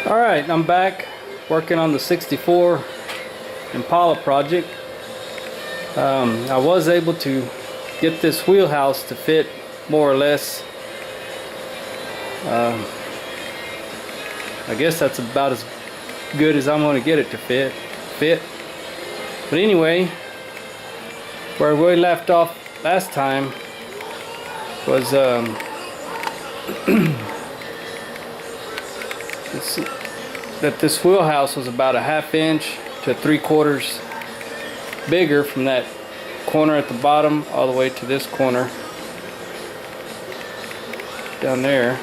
Alright, I'm back working on the 64 Impala project. I was able to get this wheelhouse to fit more or less. I guess that's about as good as I'm going to get it to fit. But anyway, where we left off last time was that this wheelhouse was about a 1/2 inch to 3/4 bigger from that corner at the bottom all the way to this corner down there.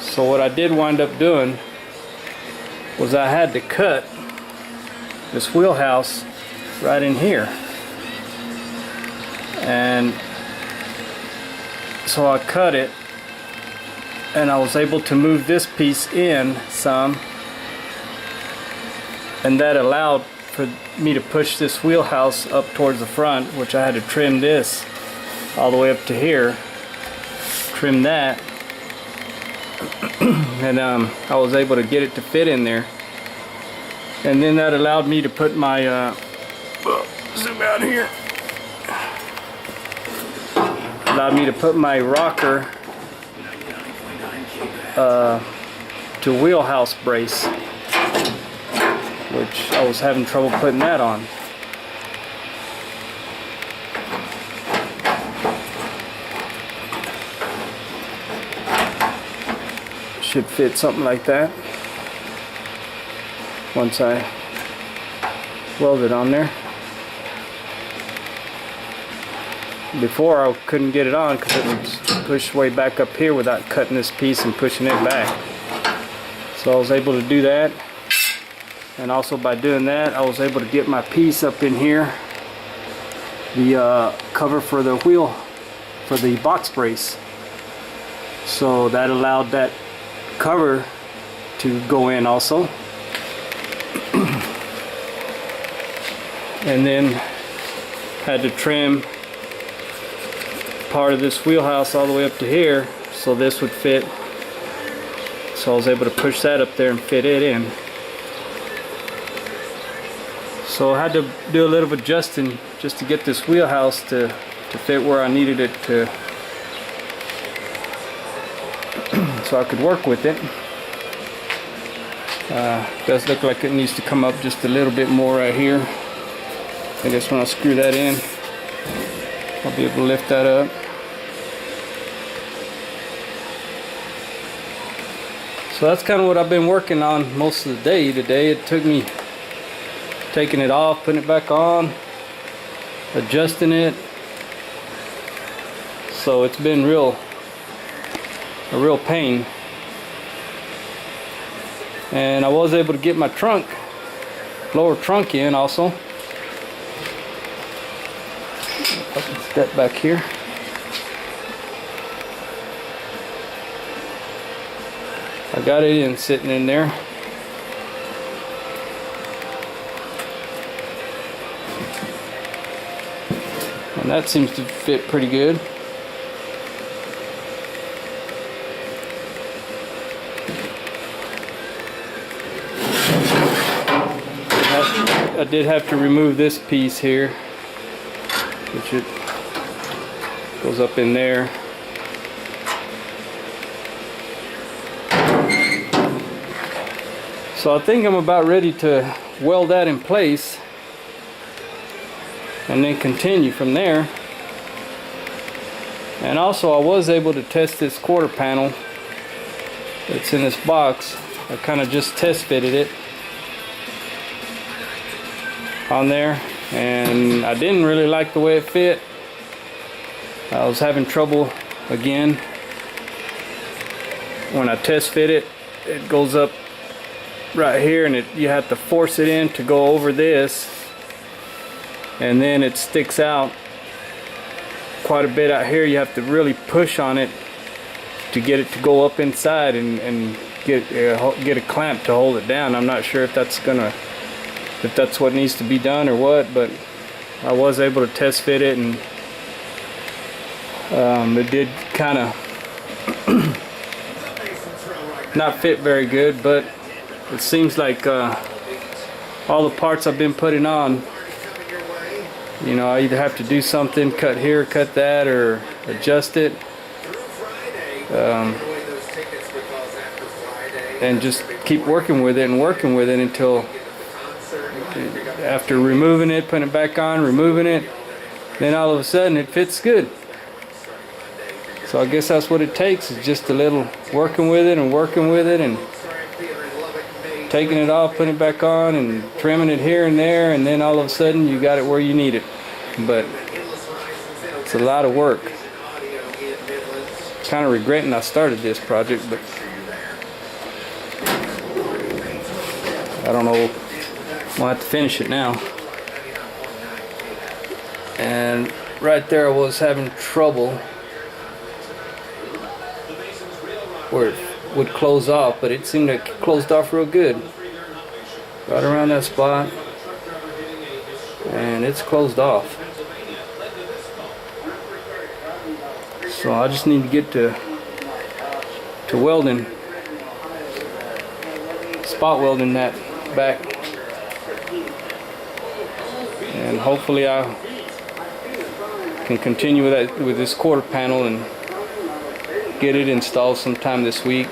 So what I did wind up doing was I had to cut this wheelhouse right in here, and so I cut it, and I was able to move this piece in some, and that allowed for me to push this wheelhouse up towards the front, which I had to trim this all the way up to here, trim that, and I was able to get it to fit in there. And then that allowed me to put my zoom out here, allowed me to put my rocker to wheelhouse brace, which I was having trouble putting that on. Should fit something like that once I weld it on there. Before I couldn't get it on because it was pushed way back up here without cutting this piece and pushing it back. So I was able to do that, and also by doing that I was able to get my piece up in here, the cover for the wheel for the box brace. So that allowed that cover to go in also. And then had to trim part of this wheelhouse all the way up to here so this would fit. So I was able to push that up there and fit it in. So I had to do a little adjusting just to get this wheelhouse to fit where I needed it to, so I could work with it. Does look like it needs to come up just a little bit more right here. I guess when I screw that in, I'll be able to lift that up. So that's kind of what I've been working on most of the day today. It took me taking it off, putting it back on, adjusting it. So it's been a real pain. And I was able to get my trunk, lower trunk in also. If I can step back here. I got it in sitting in there. And that seems to fit pretty good. I did have to remove this piece here, which it goes up in there. So I think I'm about ready to weld that in place and then continue from there. And also I was able to test this quarter panel that's in this box. I kind of just test fitted it on there, and I didn't really like the way it fit. I was having trouble again when I test fit it. It goes up right here, and you have to force it in to go over this, and then it sticks out quite a bit out here. You have to really push on it to get it to go up inside and get a clamp to hold it down. I'm not sure if that's what needs to be done or what, but I was able to test fit it, and it did kind of not fit very good, but it seems like all the parts I've been putting on, you know, I either have to do something, cut here, cut that, or adjust it, and just keep working with it and working with it until after removing it, putting it back on, removing it, then all of a sudden it fits good. So I guess that's what it takes, is just a little working with it and taking it off, putting it back on, and trimming it here and there, and then all of a sudden you got it where you need it. But it's a lot of work. Kind of regretting I started this project, but I don't know. We'll have to finish it now. And right there I was having trouble where it would close off, but it seemed to it closed off real good. Right around that spot. And it's closed off. So I just need to get to welding, spot welding that back, and hopefully I can continue with that, with this quarter panel, and get it installed sometime this week.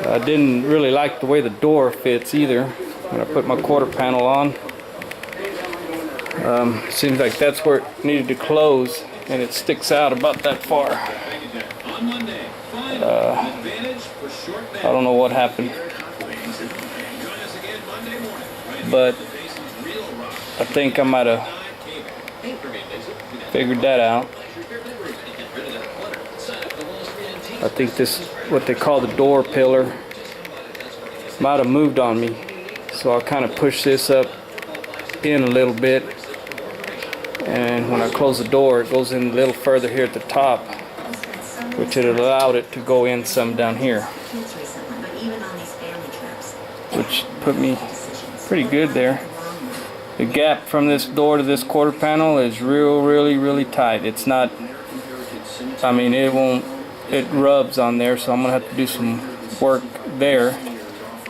I didn't really like the way the door fits either when I put my quarter panel on. Seems like that's where it needed to close, and it sticks out about that far. I don't know what happened, but I think I might have figured that out. I think this, what they call the door pillar, might have moved on me, so I'll kind of push this up in a little bit, and when I close the door it goes in a little further here at the top, which it allowed it to go in some down here, which put me pretty good there. The gap from this door to this quarter panel is really tight. It's not, I mean, it rubs on there, so I'm gonna have to do some work there.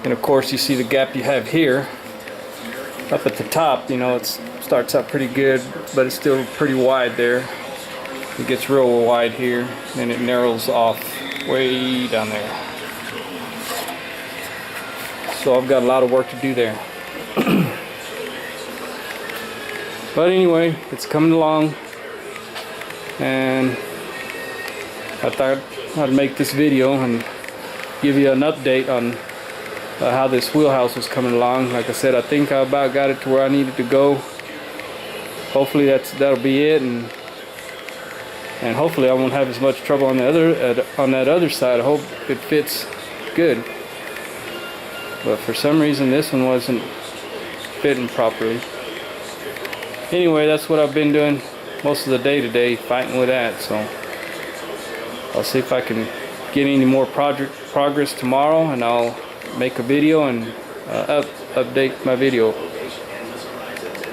And of course you see the gap you have here up at the top, you know, it starts out pretty good, but it's still pretty wide there. It gets real wide here, and it narrows off way down there. So I've got a lot of work to do there. But anyway, it's coming along, and I thought I'd make this video and give you an update on how this wheelhouse was coming along. Like I said, I think I about got it to where I needed to go. Hopefully that'll be it, and hopefully I won't have as much trouble on that other side. I hope it fits good. But for some reason this one wasn't fitting properly. Anyway, that's what I've been doing most of the day today, fighting with that. So I'll see if I can get any more progress tomorrow, and I'll make a video and update my video.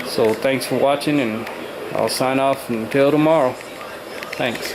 So thanks for watching, and I'll sign off until tomorrow. Thanks.